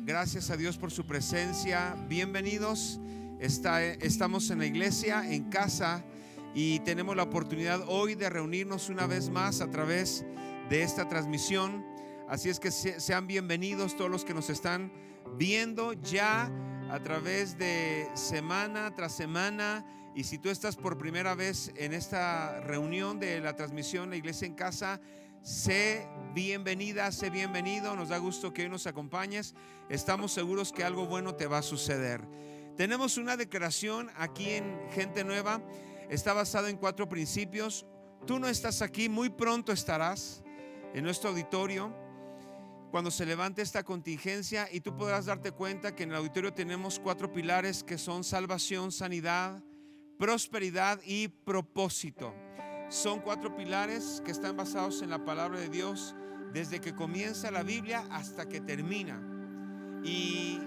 Gracias a Dios por su presencia. Bienvenidos. Estamos en la iglesia, en casa, y tenemos la oportunidad hoy de reunirnos una vez más a través de esta transmisión. Así es que sean bienvenidos todos los que nos están viendo ya a través de semana tras semana. Y si tú estás por primera vez en esta reunión de la transmisión La Iglesia en Casa, sé bienvenida, sé bienvenido. Nos da gusto que hoy nos acompañes. Estamos seguros que algo bueno te va a suceder. Tenemos una declaración aquí en Gente Nueva. Está basada en 4 principios. Tú no estás aquí, muy pronto estarás en nuestro auditorio cuando se levante esta contingencia, y tú podrás darte cuenta que en el auditorio tenemos 4 pilares que son salvación, sanidad, prosperidad y propósito. Son 4 pilares que están basados en la palabra de Dios desde que comienza la Biblia hasta que termina, y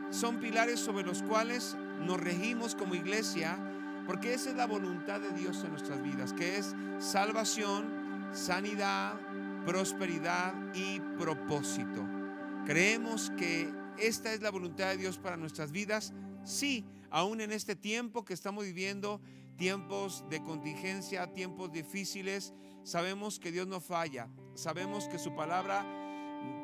son pilares sobre los cuales nos regimos como iglesia, porque esa es la voluntad de Dios en nuestras vidas, que es salvación, sanidad, prosperidad y propósito. Creemos que esta es la voluntad de Dios para nuestras vidas. Sí, aún en este tiempo que estamos viviendo, tiempos de contingencia, tiempos difíciles, sabemos que Dios no falla. Sabemos que su palabra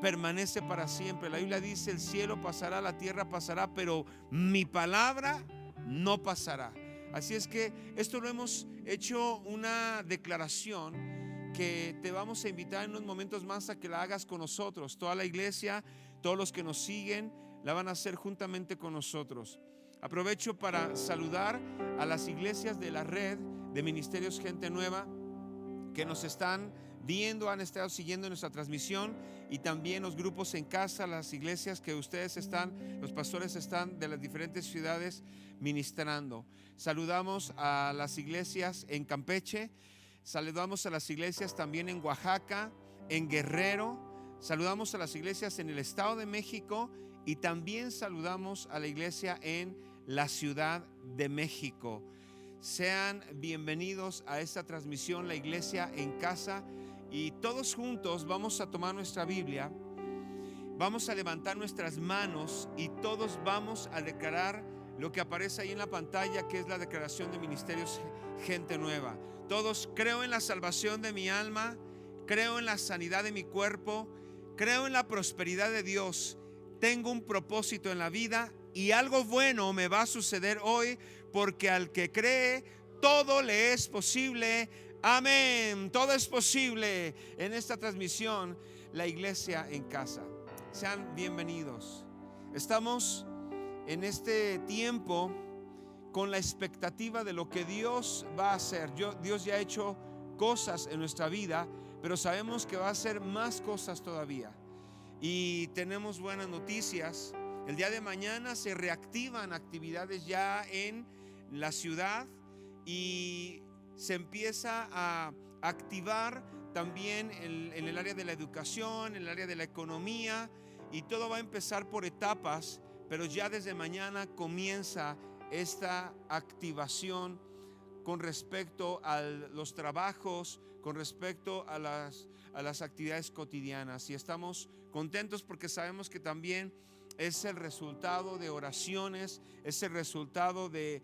permanece para siempre. La Biblia dice: el cielo pasará, la tierra pasará, pero mi palabra no pasará. Así es que esto lo hemos hecho una declaración que te vamos a invitar en unos momentos más a que la hagas con nosotros. Toda la iglesia, todos los que nos siguen, la van a hacer juntamente con nosotros. Aprovecho para saludar a las iglesias de la red de Ministerios Gente Nueva que nos están viendo, han estado siguiendo nuestra transmisión, y también los grupos en casa, las iglesias que ustedes están, los pastores están de las diferentes ciudades ministrando. Saludamos a las iglesias en Campeche, saludamos a las iglesias también en Oaxaca, en Guerrero, saludamos a las iglesias en el Estado de México, y también saludamos a la iglesia en la Ciudad de México. Sean bienvenidos a esta transmisión, La Iglesia en Casa, y todos juntos vamos a tomar nuestra Biblia, vamos a levantar nuestras manos y todos vamos a declarar lo que aparece ahí en la pantalla, que es la declaración de Ministerios Gente Nueva. Todos: creo en la salvación de mi alma, creo en la sanidad de mi cuerpo, creo en la prosperidad de Dios, tengo un propósito en la vida y algo bueno me va a suceder hoy, porque al que cree todo le es posible. Amén. Todo es posible en esta transmisión, La Iglesia en Casa. Sean bienvenidos. Estamos en este tiempo con la expectativa de lo que Dios va a hacer. Dios ya ha hecho cosas en nuestra vida, pero sabemos que va a hacer más cosas todavía. Y tenemos buenas noticias. El día de mañana se reactivan actividades ya en la ciudad, y se empieza a activar también en el área de la educación, en el área de la economía, y todo va a empezar por etapas, pero ya desde mañana comienza esta activación con respecto a los trabajos, con respecto a las actividades cotidianas, y estamos contentos porque sabemos que también es el resultado de oraciones, es el resultado de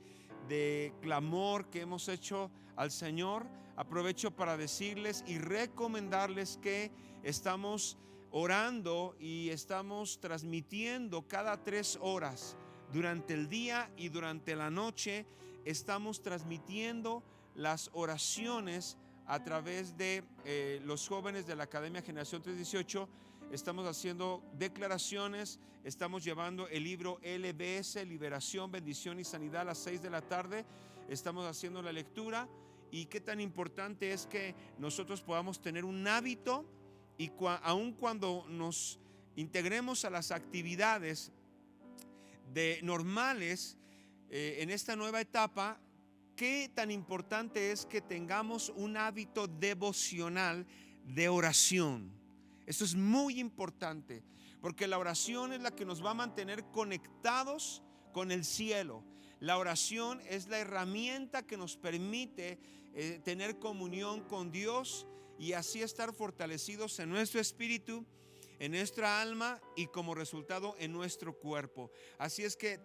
clamor que hemos hecho al Señor. Aprovecho para decirles y recomendarles que estamos orando y estamos transmitiendo cada 3 horas durante el día y durante la noche. Estamos transmitiendo las oraciones a través de los jóvenes de la Academia Generación 318. Estamos haciendo declaraciones, estamos llevando el libro LBS, Liberación, Bendición y Sanidad, a las 6 de la tarde. Estamos haciendo la lectura, y qué tan importante es que nosotros podamos tener un hábito, y aun cuando nos integremos a las actividades normales en esta nueva etapa, qué tan importante es que tengamos un hábito devocional de oración. Esto es muy importante, porque la oración es la que nos va a mantener conectados con el cielo. La oración es la herramienta que nos permite tener comunión con Dios y así estar fortalecidos en nuestro espíritu, en nuestra alma y como resultado en nuestro cuerpo. Así es que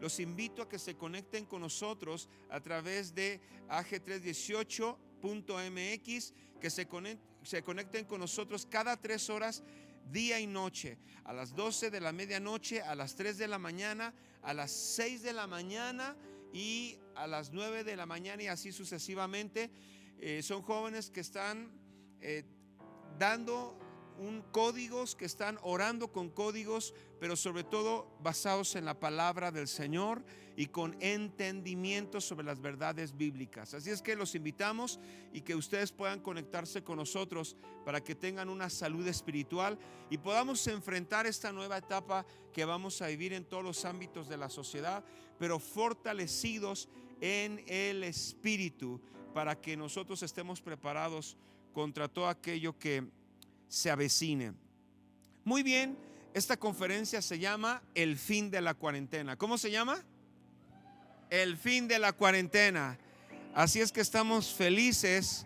los invito a que se conecten con nosotros a través de ag318.mx, que se conecten con nosotros cada 3 horas, día y noche, a las 12 de la medianoche, a las 3 de la mañana, a las 6 de la mañana y a las 9 de la mañana, y así sucesivamente. Son jóvenes que están dando códigos, que están orando con códigos, pero sobre todo basados en la palabra del Señor y con entendimiento sobre las verdades bíblicas. Así es que los invitamos y que ustedes puedan conectarse con nosotros para que tengan una salud espiritual y podamos enfrentar esta nueva etapa que vamos a vivir en todos los ámbitos de la sociedad, pero fortalecidos en el Espíritu, para que nosotros estemos preparados contra todo aquello que se avecine. Muy bien, esta conferencia se llama El fin de la cuarentena. ¿Cómo se llama? El fin de la cuarentena. Así es que estamos felices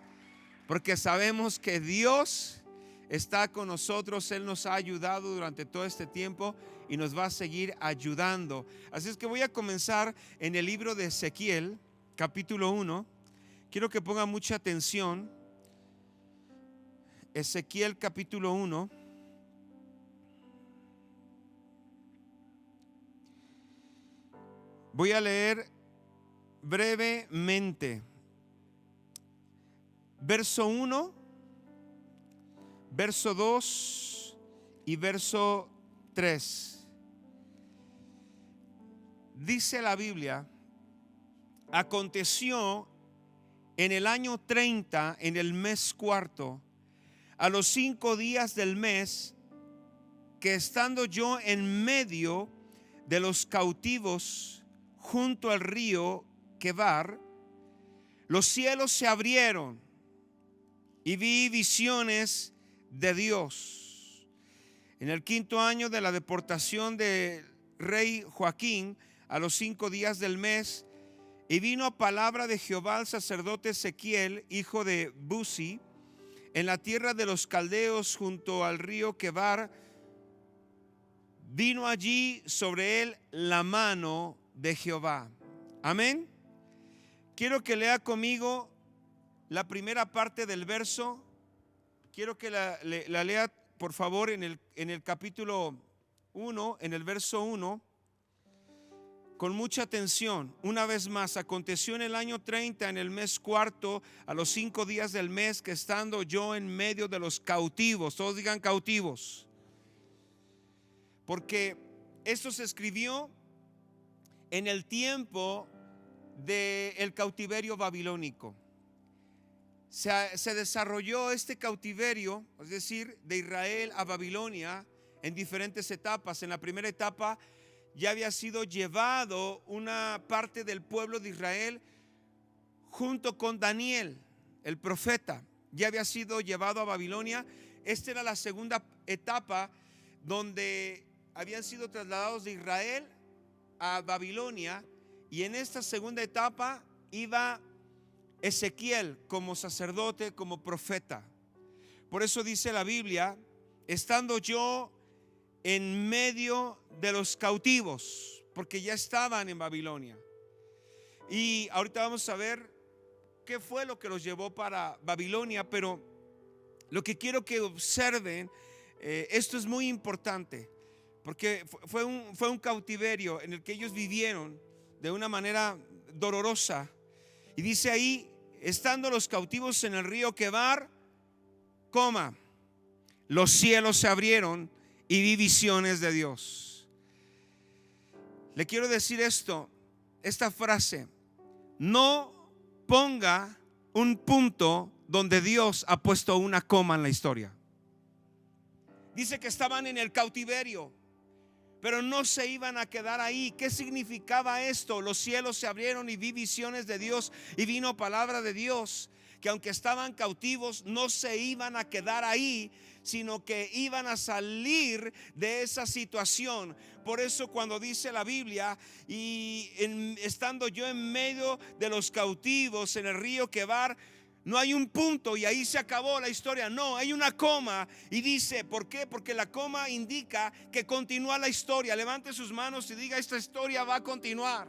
porque sabemos que Dios está con nosotros. Él nos ha ayudado durante todo este tiempo y nos va a seguir ayudando. Así es que voy a comenzar en el libro de Ezequiel, capítulo 1. Quiero que pongan mucha atención. Ezequiel capítulo 1. Voy a leer brevemente. Verso 1, verso 2 y verso 3. Dice la Biblia: aconteció en el año 30, en el mes cuarto, a los 5 días del mes, que estando yo en medio de los cautivos junto al río Quebar, los cielos se abrieron y vi visiones de Dios. En el 5.º año de la deportación del rey Joaquín, a los 5 días del mes, y vino palabra de Jehová al sacerdote Ezequiel, hijo de Buzi, en la tierra de los caldeos junto al río Quebar. Vino allí sobre él la mano de Jehová. Amén. Quiero que lea conmigo la primera parte del verso. Quiero que la lea, por favor, en el capítulo 1, en el verso 1, con mucha atención. Una vez más: aconteció en el año 30, en el mes cuarto, a los 5 días del mes, que estando yo en medio de los cautivos. Todos digan cautivos. Porque esto se escribió en el tiempo del cautiverio babilónico. Se desarrolló este cautiverio, es decir, de Israel a Babilonia, en diferentes etapas. En la primera etapa ya había sido llevado una parte del pueblo de Israel junto con Daniel, el profeta. Ya había sido llevado a Babilonia. Esta era la segunda etapa, donde habían sido trasladados de Israel a Babilonia, y en esta segunda etapa iba Ezequiel como sacerdote, como profeta. Por eso dice la Biblia: estando yo en medio de los cautivos, porque ya estaban en Babilonia. Y ahorita vamos a ver qué fue lo que los llevó para Babilonia, pero lo que quiero que observen, esto es muy importante, porque fue un cautiverio en el que ellos vivieron de una manera dolorosa. Y dice ahí: estando los cautivos en el río Quebar, los cielos se abrieron y vi visiones de Dios. Le quiero decir esta frase: no ponga un punto donde Dios ha puesto una coma en la historia. Dice que estaban en el cautiverio, pero no se iban a quedar ahí. ¿Qué significaba esto? Los cielos se abrieron y vi visiones de Dios, y vino palabra de Dios, que aunque estaban cautivos, no se iban a quedar ahí, sino que iban a salir de esa situación. Por eso cuando dice la Biblia: estando yo en medio de los cautivos en el río Quebar, No hay un punto y ahí se acabó la historia. No, hay una coma y dice, ¿por qué? Porque la coma indica que continúa la historia. Levante sus manos y diga, esta historia va a continuar.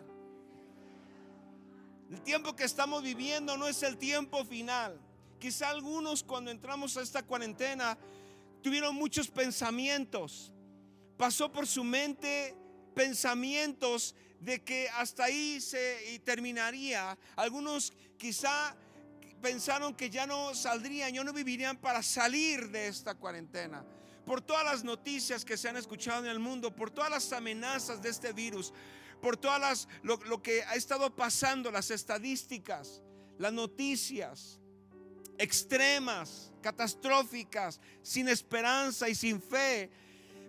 El tiempo que estamos viviendo no es el tiempo final. Quizá algunos cuando entramos a esta cuarentena tuvieron muchos pensamientos. Pasó por su mente pensamientos de que hasta ahí se terminaría. Algunos quizá pensaron que ya no saldrían, ya no vivirían para salir de esta cuarentena. Por todas las noticias que se han escuchado en el mundo, por todas las amenazas de este virus, por todas lo que ha estado pasando, las estadísticas, las noticias extremas, catastróficas, sin esperanza y sin fe.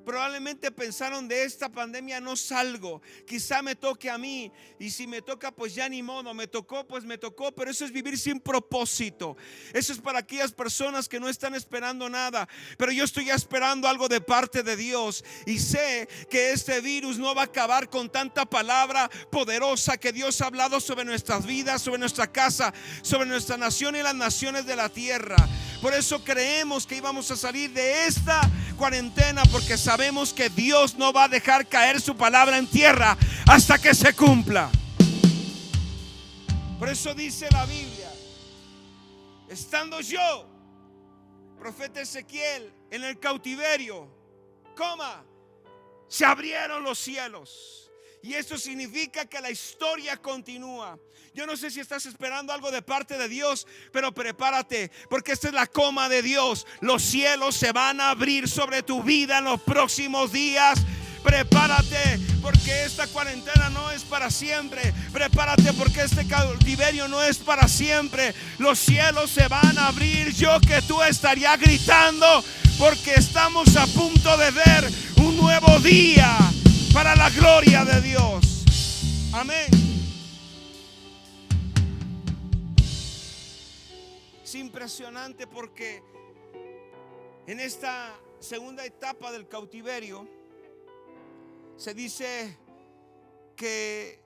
Probablemente pensaron, de esta pandemia no salgo, quizá me toque a mí, y si me toca pues ya ni modo, me tocó pues me tocó. Pero eso es vivir sin propósito. Eso es para aquellas personas que no están esperando nada. Pero yo estoy esperando algo de parte de Dios, y sé que este virus no va a acabar con tanta palabra poderosa que Dios ha hablado sobre nuestras vidas, sobre nuestra casa, sobre nuestra nación y las naciones de la tierra. Por eso creemos que íbamos a salir de esta cuarentena, porque sabemos que Dios no va a dejar caer su palabra en tierra hasta que se cumpla. Por eso dice la Biblia, estando yo, profeta Ezequiel, en el cautiverio, se abrieron los cielos. Y eso significa que la historia continúa. Yo no sé si estás esperando algo de parte de Dios, pero prepárate, porque esta es la coma de Dios. Los cielos se van a abrir sobre tu vida en los próximos días. Prepárate, porque esta cuarentena no es para siempre. Prepárate, porque este cautiverio no es para siempre. Los cielos se van a abrir. Yo que tú estaría gritando, porque estamos a punto de ver un nuevo día para la gloria de Dios. Amén. Es impresionante, porque en esta segunda etapa del cautiverio se dice que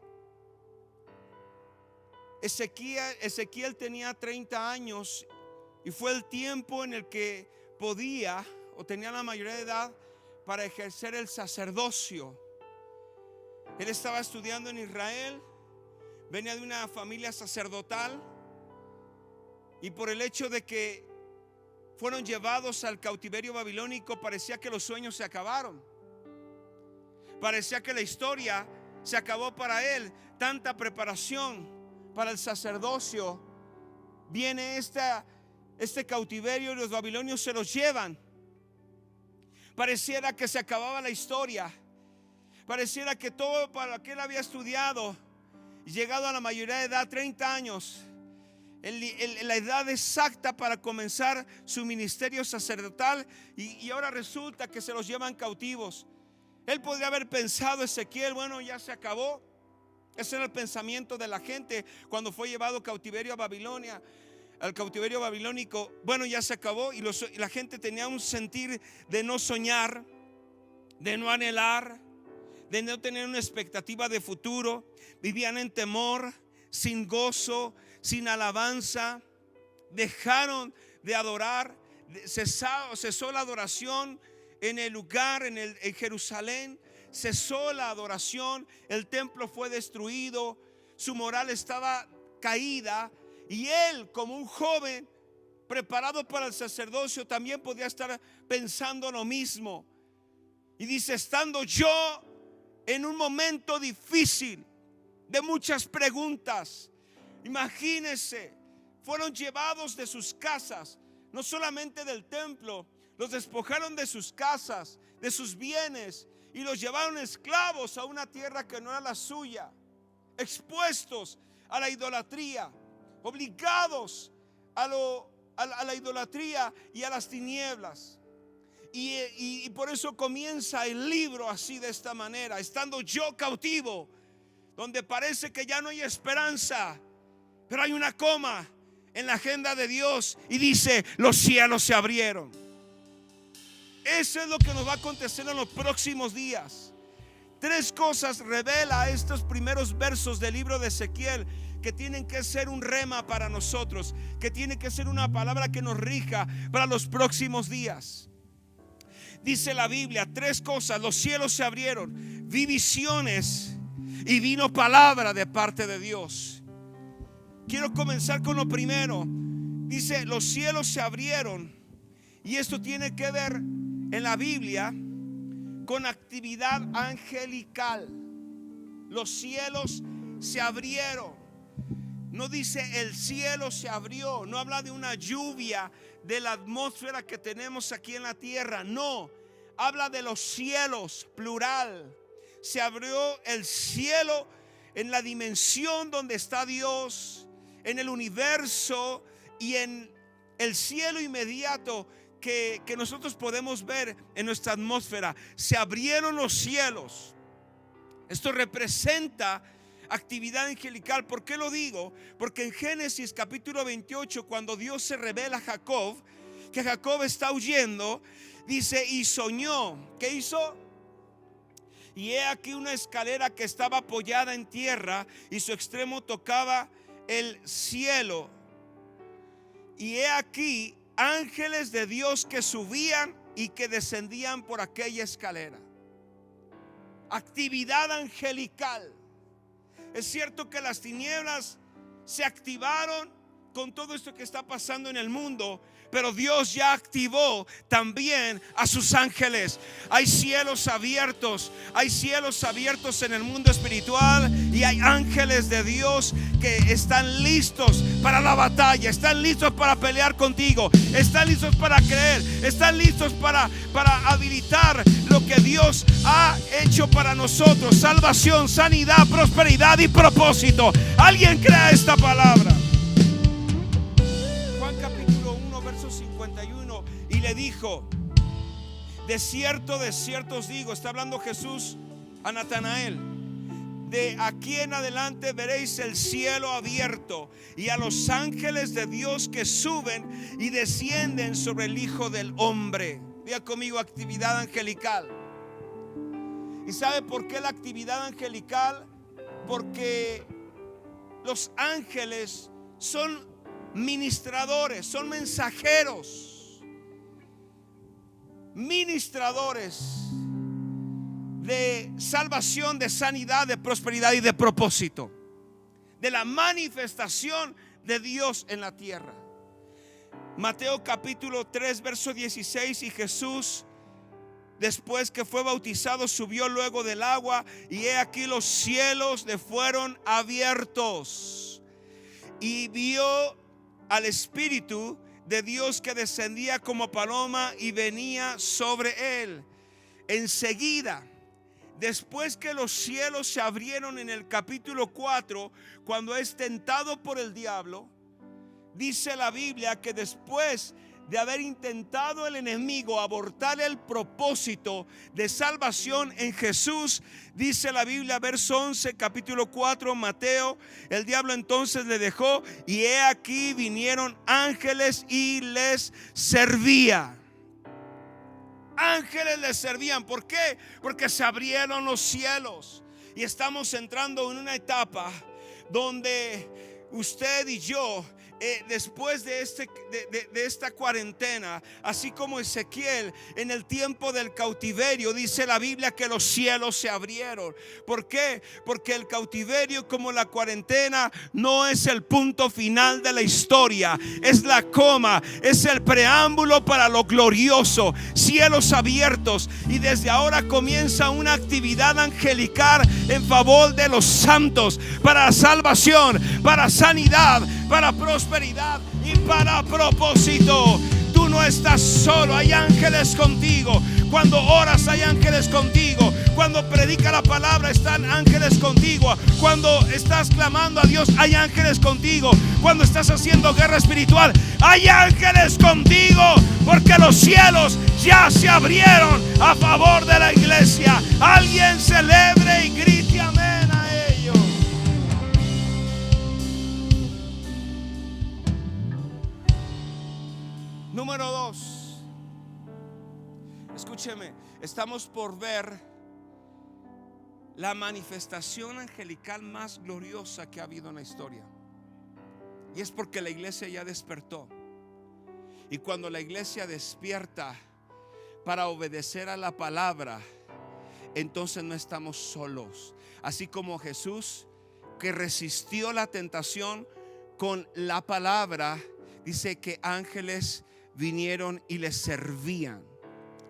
Ezequiel tenía 30 años y fue el tiempo en el que podía o tenía la mayoría de edad para ejercer el sacerdocio. Él estaba estudiando en Israel, venía de una familia sacerdotal, y por el hecho de que fueron llevados al cautiverio babilónico, parecía que los sueños se acabaron. Parecía que la historia se acabó para él. Tanta preparación para el sacerdocio. Viene este cautiverio y los babilonios se los llevan. Pareciera que se acababa la historia. Pareciera que todo para lo que él había estudiado, llegado a la mayoría de edad, 30 años, la edad exacta para comenzar su ministerio sacerdotal, y ahora resulta que se los llevan cautivos. Él podría haber pensado, Ezequiel, bueno, ya se acabó. Ese era el pensamiento de la gente cuando fue llevado cautiverio a Babilonia, al cautiverio babilónico. Bueno, ya se acabó, y la gente tenía un sentir de no soñar, de no anhelar, de no tener una expectativa de futuro. Vivían en temor, sin gozo, sin alabanza. Dejaron de adorar. Cesó la adoración en el lugar, en Jerusalén. Cesó la adoración. El templo fue destruido. Su moral estaba caída. Y él, como un joven preparado para el sacerdocio, también podía estar pensando lo mismo. Y dice, estando yo en un momento difícil, de muchas preguntas. Imagínense, fueron llevados de sus casas, no solamente del templo, los despojaron de sus casas, de sus bienes, y los llevaron esclavos a una tierra que no era la suya, expuestos a la idolatría, obligados a la idolatría y a las tinieblas. Y por eso comienza el libro así, de esta manera: estando yo cautivo, donde parece que ya no hay esperanza, pero hay una coma en la agenda de Dios, y dice, los cielos se abrieron. Eso es lo que nos va a acontecer en los próximos días. Tres cosas revela estos primeros versos del libro de Ezequiel que tienen que ser un rema para nosotros, que tiene que ser una palabra que nos rija para los próximos días. Dice la Biblia 3 cosas: los cielos se abrieron, vi visiones y vino palabra de parte de Dios. Quiero comenzar con lo primero. Dice: los cielos se abrieron, y esto tiene que ver en la Biblia con actividad angelical. Los cielos se abrieron. No dice el cielo se abrió, no habla de una lluvia de la atmósfera que tenemos aquí en la tierra. No, habla de los cielos, plural. Se abrió el cielo en la dimensión donde está Dios, en el universo y en el cielo inmediato que nosotros podemos ver en nuestra atmósfera. Se abrieron los cielos. Esto representa actividad angelical. ¿Por qué lo digo? Porque en Génesis capítulo 28, cuando Dios se revela a Jacob, que Jacob está huyendo, dice: y soñó. ¿Qué hizo? Y he aquí una escalera que estaba apoyada en tierra, y su extremo tocaba el cielo. Y he aquí ángeles de Dios que subían y que descendían por aquella escalera. Actividad angelical. Es cierto que las tinieblas se activaron con todo esto que está pasando en el mundo, pero Dios ya activó también a sus ángeles. Hay cielos abiertos en el mundo espiritual, y hay ángeles de Dios que están listos para la batalla, están listos para pelear contigo, están listos para creer, están listos para habilitar lo que Dios ha hecho para nosotros: salvación, sanidad, prosperidad y propósito. ¿Alguien crea esta palabra? Juan capítulo 1 verso 51: y le dijo: de cierto os digo, está hablando Jesús a Natanael, de aquí en adelante veréis el cielo abierto y a los ángeles de Dios que suben y descienden sobre el Hijo del Hombre. Diga conmigo: actividad angelical. ¿Y sabe por qué la actividad angelical? Porque los ángeles son ministradores, son mensajeros, ministradores de salvación, de sanidad, de prosperidad y de propósito, de la manifestación de Dios en la tierra. Mateo capítulo 3 verso 16: y Jesús, después que fue bautizado, subió luego del agua, y he aquí los cielos le fueron abiertos, y vio al Espíritu de Dios que descendía como paloma y venía sobre él. Enseguida, después que los cielos se abrieron en el capítulo 4, cuando es tentado por el diablo, dice la Biblia que después de haber intentado el enemigo abortar el propósito de salvación en Jesús, dice la Biblia, verso 11, capítulo 4, Mateo: el diablo entonces le dejó, y he aquí vinieron ángeles y les servía. Ángeles les servían. ¿Por qué? Porque se abrieron los cielos, y estamos entrando en una etapa donde usted y yo, después de esta cuarentena, así como Ezequiel en el tiempo del cautiverio, dice la Biblia que los cielos se abrieron. ¿Por qué? Porque el cautiverio, como la cuarentena, no es el punto final de la historia, es la coma, es el preámbulo para lo glorioso. Cielos abiertos, y desde ahora comienza una actividad angelical en favor de los santos, para salvación, para sanidad, para prosperidad y para propósito. Tú no estás solo, hay ángeles contigo. Cuando oras hay ángeles contigo. Cuando predica la palabra están ángeles contigo. Cuando estás clamando a Dios hay ángeles contigo. Cuando estás haciendo guerra espiritual hay ángeles contigo, porque los cielos ya se abrieron a favor de la iglesia. Alguien celebre y grite amén a ello. Número 2, escúcheme, estamos por ver la manifestación angelical más gloriosa que ha habido en la historia. Y es porque la iglesia ya despertó. Y cuando la iglesia despierta para obedecer a la palabra, entonces no estamos solos. Así como Jesús, que resistió la tentación con la palabra, dice que ángeles vinieron y les servían.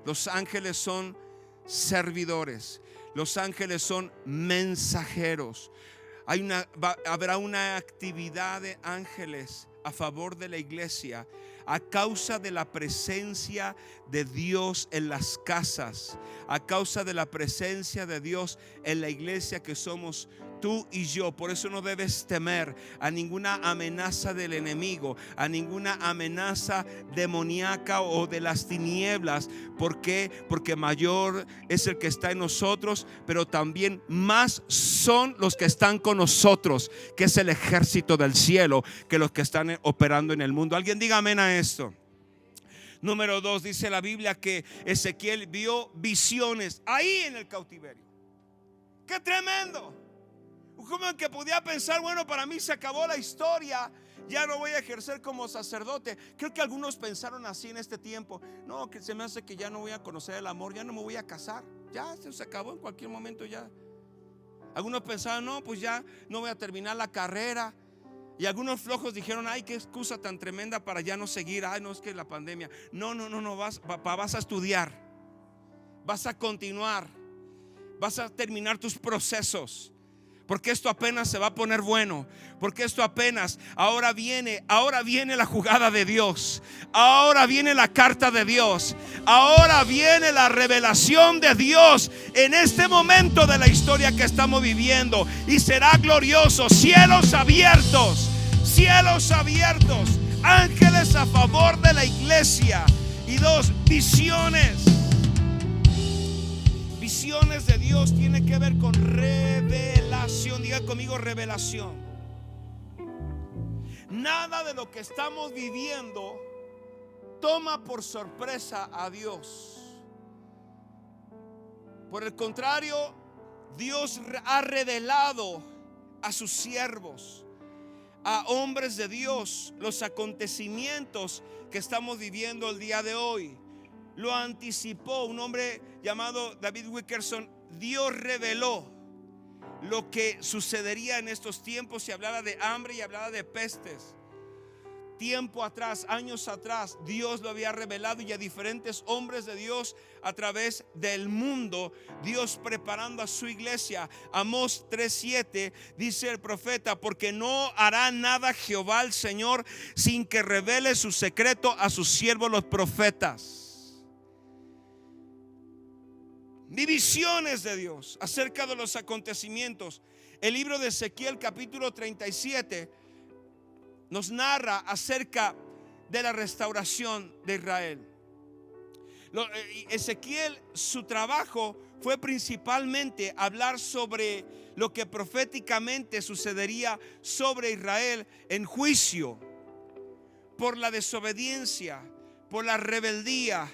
Los ángeles son servidores. Los ángeles son mensajeros. Habrá una actividad de ángeles a favor de la iglesia a causa de la presencia de Dios en las casas, a causa de la presencia de Dios en la iglesia que somos tú y yo. Por eso no debes temer a ninguna amenaza del enemigo, a ninguna amenaza demoníaca o de las tinieblas. ¿Por qué? Porque mayor es el que está en nosotros, pero también más son los que están con nosotros, que es el ejército del cielo, que los que están operando en el mundo. Alguien diga amén a esto. Número 2, dice la Biblia que Ezequiel vio visiones ahí en el cautiverio. ¡Qué tremendo! Como que podía pensar, bueno, para mí se acabó la historia, ya no voy a ejercer como sacerdote. Creo que algunos pensaron así en este tiempo. No, que se me hace que ya no voy a conocer el amor, ya no me voy a casar, ya se acabó, en cualquier momento ya. Algunos pensaron, no, pues ya no voy a terminar la carrera. Y algunos flojos dijeron, ay, qué excusa tan tremenda para ya no seguir. Ay, no, es que la pandemia. No, vas a estudiar, vas a continuar, vas a terminar tus procesos, porque esto apenas se va a poner bueno. Porque esto apenas, ahora viene la jugada de Dios. Ahora viene la carta de Dios. Ahora viene la revelación de Dios en este momento de la historia que estamos viviendo. Y será glorioso. Cielos abiertos. Cielos abiertos. Ángeles a favor de la iglesia. Y 2, visiones. Visiones de Dios tiene que ver con revelación. Diga conmigo, revelación. Nada de lo que estamos viviendo toma por sorpresa a Dios. Por el contrario, Dios ha revelado a sus siervos, a hombres de Dios, los acontecimientos que estamos viviendo el día de hoy. Lo anticipó un hombre llamado David Wilkerson. Dios reveló lo que sucedería en estos tiempos. Se hablaba de hambre y hablaba de pestes. Tiempo atrás, años atrás, Dios lo había revelado, y a diferentes hombres de Dios a través del mundo, Dios preparando a su iglesia. Amós 3:7 dice el profeta: porque no hará nada Jehová el Señor sin que revele su secreto a sus siervos los profetas. Visiones de Dios acerca de los acontecimientos. El libro de Ezequiel capítulo 37 nos narra acerca de la restauración de Israel. Ezequiel, su trabajo fue principalmente hablar sobre lo que proféticamente sucedería sobre Israel en juicio por la desobediencia, por la rebeldía,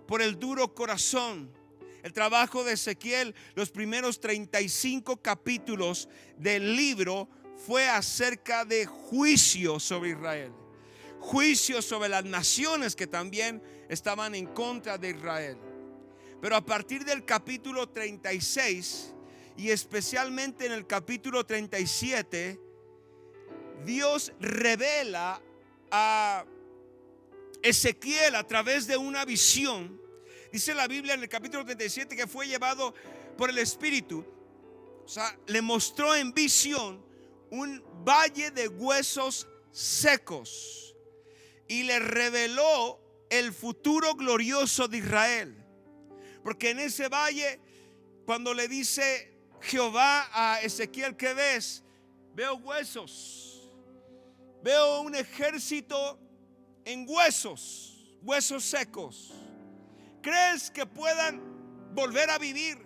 por el duro corazón. El trabajo de Ezequiel, los primeros 35 capítulos del libro, fue acerca de juicio sobre Israel, juicio sobre las naciones que también estaban en contra de Israel. Pero a partir del capítulo 36 y especialmente en el capítulo 37, Dios revela a Ezequiel a través de una visión. Dice la Biblia en el capítulo 37 que fue llevado por el Espíritu. O sea, le mostró en visión un valle de huesos secos y le reveló el futuro glorioso de Israel. Porque en ese valle, cuando le dice Jehová a Ezequiel, ¿qué ves? Veo huesos, veo un ejército en huesos, huesos secos. ¿Crees que puedan volver a vivir?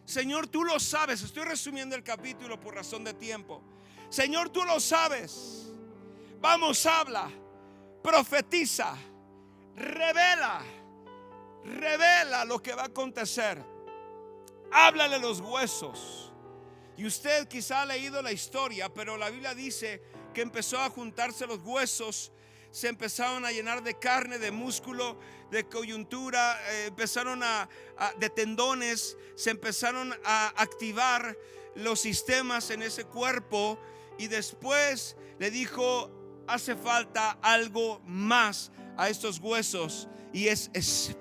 Señor, tú lo sabes. Estoy resumiendo el capítulo por razón de tiempo. Señor, tú lo sabes. Vamos, habla, profetiza, revela lo que va a acontecer. Háblale a los huesos. Y usted quizá ha leído la historia, pero la Biblia dice que empezó a juntarse los huesos, se empezaron a llenar de carne, de músculo, de coyuntura, empezaron de tendones, se empezaron a activar los sistemas en ese cuerpo. Y después le dijo: hace falta algo más a estos huesos, y es espíritu.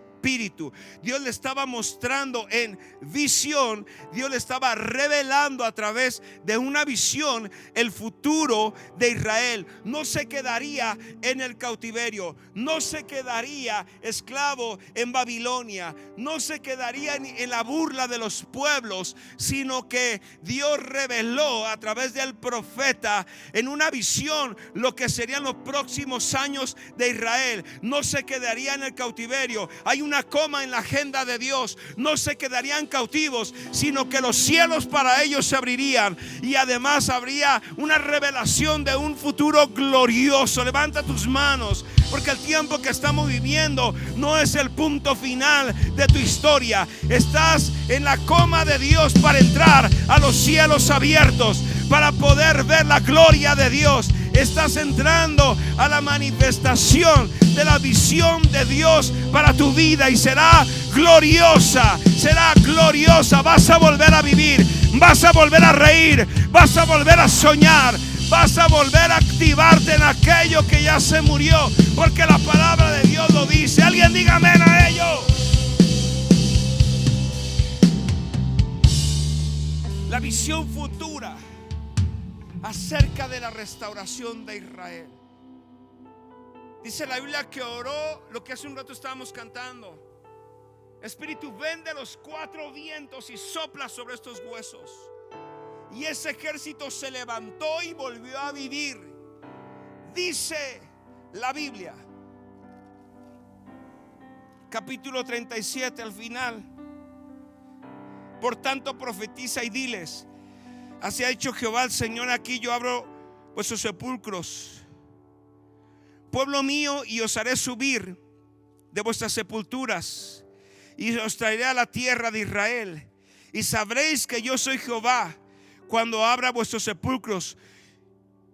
Dios le estaba mostrando en visión, Dios le estaba revelando a través de una visión el futuro de Israel. No se quedaría en el cautiverio, no se quedaría esclavo en Babilonia, no se quedaría en la burla de los pueblos, sino que Dios reveló a través del profeta en una visión lo que serían los próximos años de Israel. No se quedaría en el cautiverio. Hay una coma en la agenda de Dios. No se quedarían cautivos, sino que los cielos para ellos se abrirían, y además habría una revelación de un futuro glorioso. Levanta tus manos, porque el tiempo que estamos viviendo no es el punto final de tu historia. Estás en la coma de Dios para entrar a los cielos abiertos, para poder ver la gloria de Dios. Estás entrando a la manifestación de la visión de Dios para tu vida, y será gloriosa, será gloriosa. Vas a volver a vivir, vas a volver a reír, vas a volver a soñar, vas a volver a activarte en aquello que ya se murió, porque la palabra de Dios lo dice. Alguien diga amén a ello. La visión futura acerca de la restauración de Israel. Dice la Biblia que oró lo que hace un rato estábamos cantando: Espíritu, ven de los cuatro vientos y sopla sobre estos huesos. Y ese ejército se levantó y volvió a vivir. Dice la Biblia, capítulo 37 al final: por tanto profetiza y diles: así ha dicho Jehová el Señor, aquí yo abro vuestros sepulcros, pueblo mío, y os haré subir de vuestras sepulturas, y os traeré a la tierra de Israel. Y sabréis que yo soy Jehová, cuando abra vuestros sepulcros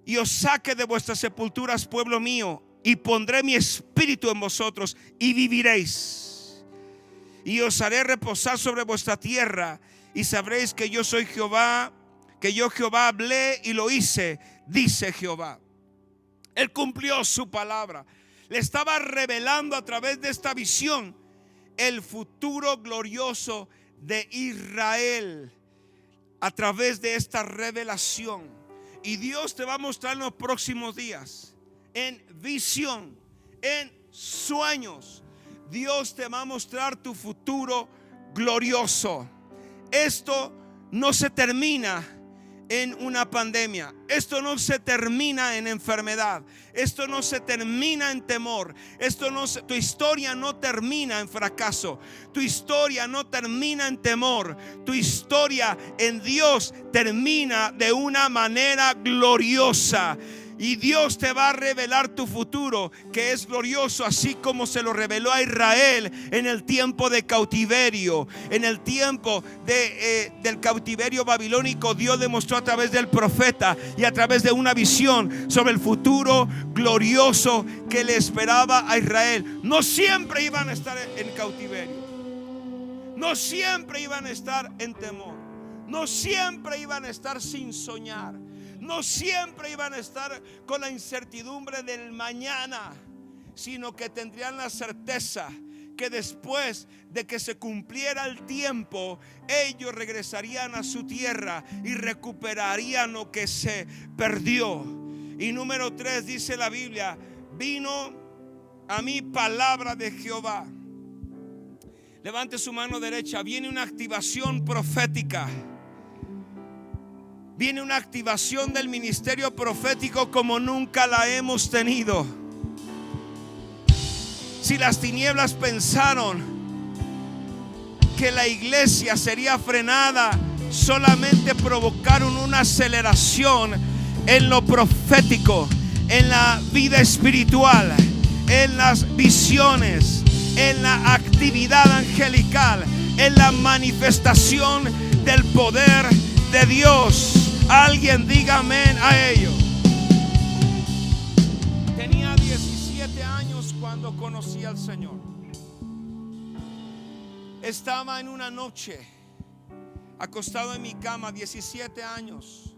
y os saque de vuestras sepulturas, pueblo mío, y pondré mi espíritu en vosotros y viviréis. Y os haré reposar sobre vuestra tierra, y sabréis que yo soy Jehová, que yo Jehová hablé y lo hice, dice Jehová. Él cumplió su palabra. Le estaba revelando a través de esta visión el futuro glorioso de Israel a través de esta revelación. Y Dios te va a mostrar en los próximos días, en visión, en sueños. Dios te va a mostrar tu futuro glorioso. Esto no se termina en una pandemia. Esto no se termina en enfermedad. Esto no se termina en temor. Tu historia no termina en fracaso. Tu historia no termina en temor. Tu historia en Dios termina de una manera gloriosa. Y Dios te va a revelar tu futuro, que es glorioso, así como se lo reveló a Israel en el tiempo de cautiverio. En el tiempo del cautiverio babilónico, Dios demostró a través del profeta y a través de una visión sobre el futuro glorioso que le esperaba a Israel. No siempre iban a estar en cautiverio, no siempre iban a estar en temor, no siempre iban a estar sin soñar, no siempre iban a estar con la incertidumbre del mañana, sino que tendrían la certeza que después de que se cumpliera el tiempo, ellos regresarían a su tierra y recuperarían lo que se perdió. Y número 3, dice la Biblia: vino a mí palabra de Jehová. Levante su mano derecha. Viene una activación profética. Viene una activación del ministerio profético como nunca la hemos tenido. Si las tinieblas pensaron que la iglesia sería frenada, solamente provocaron una aceleración en lo profético, en la vida espiritual, en las visiones, en la actividad angelical, en la manifestación del poder de Dios. Alguien diga amén a ello. conocí al Señor. Estaba en una noche acostado en mi cama, 17 años,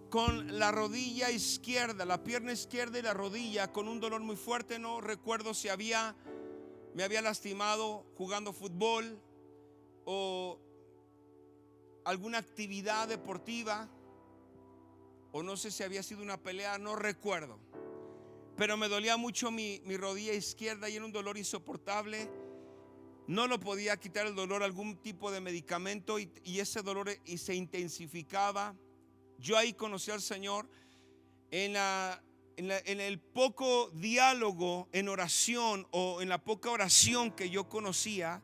con la rodilla izquierda, la pierna izquierda y la rodilla con un dolor muy fuerte. No recuerdo si me había lastimado jugando fútbol o alguna actividad deportiva, o no sé si había sido una pelea, no recuerdo, pero me dolía mucho mi rodilla izquierda y era un dolor insoportable. No lo podía quitar el dolor, algún tipo de medicamento, y ese dolor se intensificaba. Yo ahí conocí al Señor en el poco diálogo en oración, o en la poca oración que yo conocía.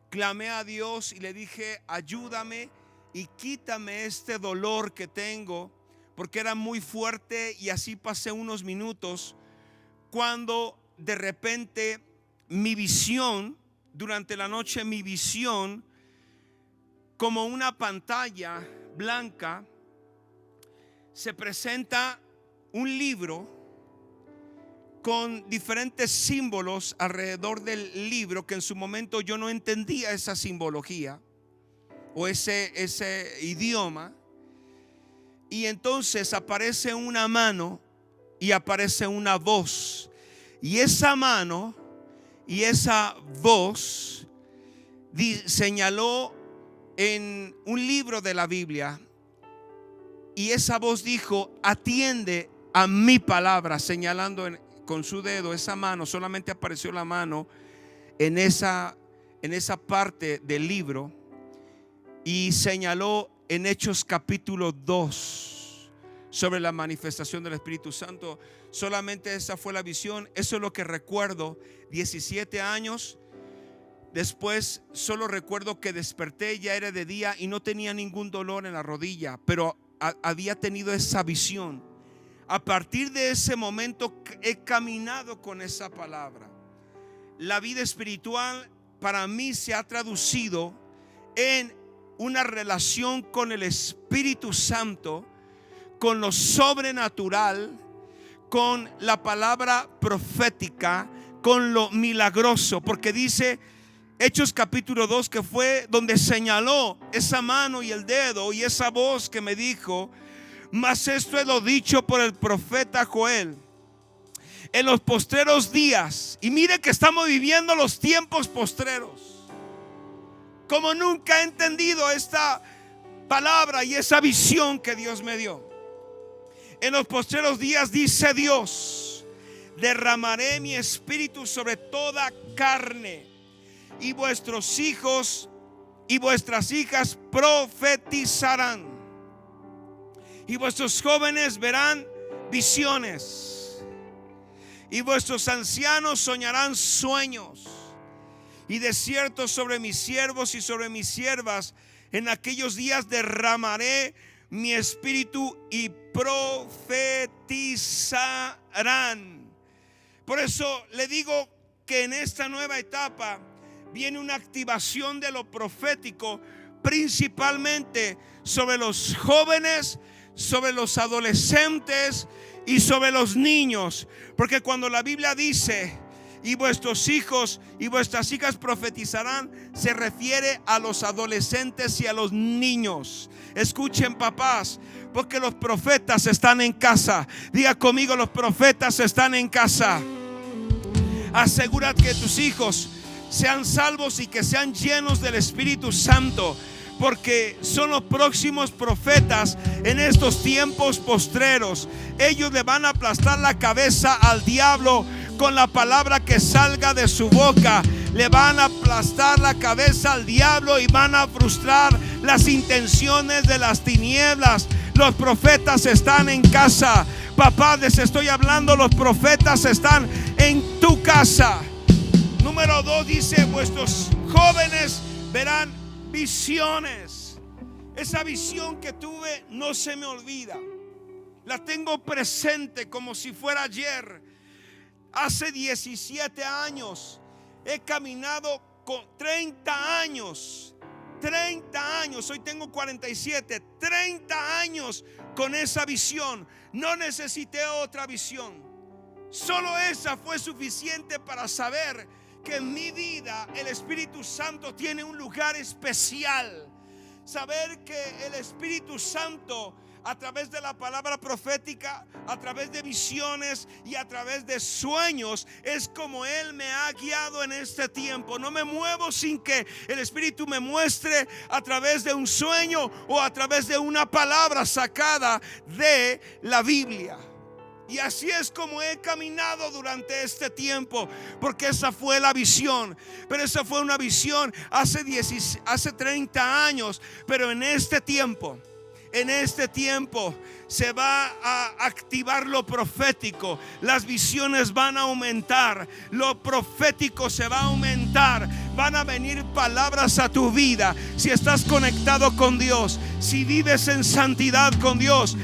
Clamé a Dios y le dije: ayúdame y quítame este dolor que tengo, porque era muy fuerte. Y así pasé unos minutos, cuando de repente durante la noche mi visión, como una pantalla blanca, se presenta un libro con diferentes símbolos alrededor del libro, que en su momento yo no entendía esa simbología o ese idioma. Y entonces aparece una mano y aparece una voz, y esa mano y esa voz señaló en un libro de la Biblia, y esa voz dijo: atiende a mi palabra, señalando con su dedo esa mano. Solamente apareció la mano en esa parte del libro, y señaló en Hechos capítulo 2 sobre la manifestación del Espíritu Santo. Solamente esa fue la visión. Eso es lo que recuerdo. 17 años después, solo recuerdo que desperté, ya era de día y no tenía ningún dolor en la rodilla, pero había tenido esa visión. A partir de ese momento he caminado con esa palabra. La vida espiritual para mí se ha traducido en una relación con el Espíritu Santo, con lo sobrenatural, con la palabra profética, con lo milagroso. Porque dice Hechos capítulo 2 que fue donde señaló esa mano y el dedo y esa voz que me dijo: mas esto es lo dicho por el profeta Joel: en los postreros días. Y mire que estamos viviendo los tiempos postreros. Como nunca he entendido esta palabra y esa visión que Dios me dio. En los postreros días, dice Dios, derramaré mi espíritu sobre toda carne, y vuestros hijos y vuestras hijas profetizarán, y vuestros jóvenes verán visiones, y vuestros ancianos soñarán sueños. Y de cierto sobre mis siervos y sobre mis siervas en aquellos días derramaré mi espíritu, y profetizarán. Por eso le digo que en esta nueva etapa viene una activación de lo profético, principalmente sobre los jóvenes, sobre los adolescentes y sobre los niños. Porque cuando la Biblia dice: y vuestros hijos y vuestras hijas profetizarán, se refiere a los adolescentes y a los niños. Escuchen, papás, porque los profetas están en casa. Diga conmigo: los profetas están en casa. Asegura que tus hijos sean salvos y que sean llenos del Espíritu Santo, porque son los próximos profetas en estos tiempos postreros. Ellos le van a aplastar la cabeza al diablo con la palabra que salga de su boca. Le van a aplastar la cabeza al diablo y van a frustrar las intenciones de las tinieblas. Los profetas están en casa. Papá, les estoy hablando, los profetas están en tu casa. Número 2 dice: vuestros jóvenes verán visiones. Esa visión que tuve no se me olvida. La tengo presente como si fuera ayer. Hace 17 años he caminado con 30 años. 30 años, hoy tengo 47, 30 años con esa visión. No necesité otra visión. Solo esa fue suficiente para saber que en mi vida el Espíritu Santo tiene un lugar especial. Saber que el Espíritu Santo, a través de la palabra profética, a través de visiones y a través de sueños, es como Él me ha guiado en este tiempo. No me muevo sin que el Espíritu me muestre a través de un sueño o a través de una palabra sacada de la Biblia. Y así es como he caminado durante este tiempo, porque esa fue la visión. Pero esa fue una visión hace 30 años. Pero en este tiempo se va a activar lo profético. Las visiones van a aumentar, lo profético se va a aumentar. Van a venir palabras a tu vida. Si estás conectado con Dios, si vives en santidad con Dios,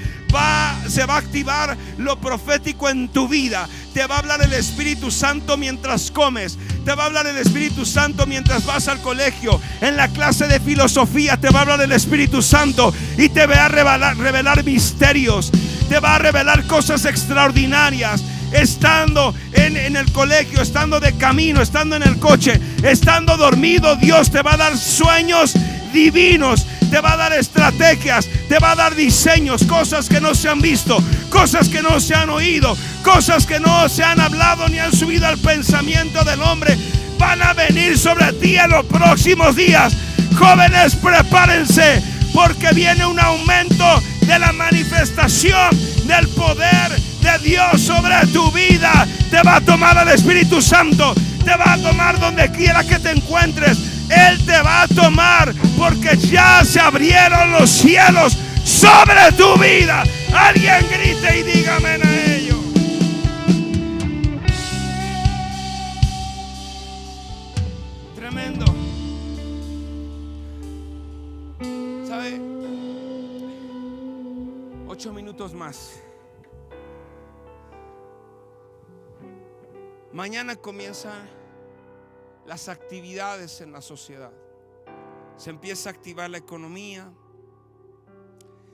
se va a activar lo profético en tu vida. Te va a hablar el Espíritu Santo mientras comes. Te va a hablar el Espíritu Santo mientras vas al colegio. En la clase de filosofía te va a hablar el Espíritu Santo y te va a revelar misterios. Te va a revelar cosas extraordinarias. Estando en el colegio, estando de camino, estando en el coche, estando dormido, Dios te va a dar sueños divinos. Te va a dar estrategias, te va a dar diseños, cosas que no se han visto, cosas que no se han oído, cosas que no se han hablado ni han subido al pensamiento del hombre. Van a venir sobre ti en los próximos días. Jóvenes, prepárense, porque viene un aumento de la manifestación del poder de Dios sobre tu vida. Te va a tomar el Espíritu Santo, te va a tomar donde quiera que te encuentres. Él te va a tomar, porque ya se abrieron los cielos sobre tu vida. Alguien grite y diga amén a ello. Tremendo. ¿Sabe? 8 minutos más. Mañana comienzan las actividades en la sociedad. Se empieza a activar la economía.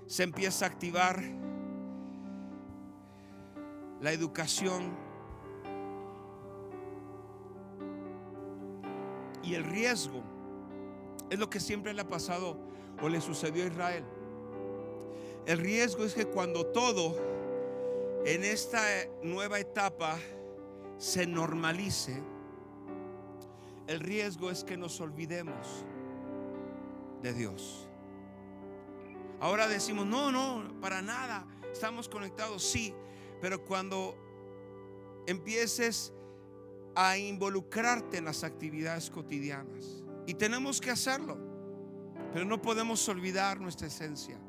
Se empieza a activar la educación. Y el riesgo es lo que siempre le ha pasado o le sucedió a Israel. El riesgo es que cuando todo en esta nueva etapa se normalice, el riesgo es que nos olvidemos de Dios. Ahora decimos, no, para nada, estamos conectados, sí, pero cuando empieces a involucrarte en las actividades cotidianas, y tenemos que hacerlo, pero no podemos olvidar nuestra esencia,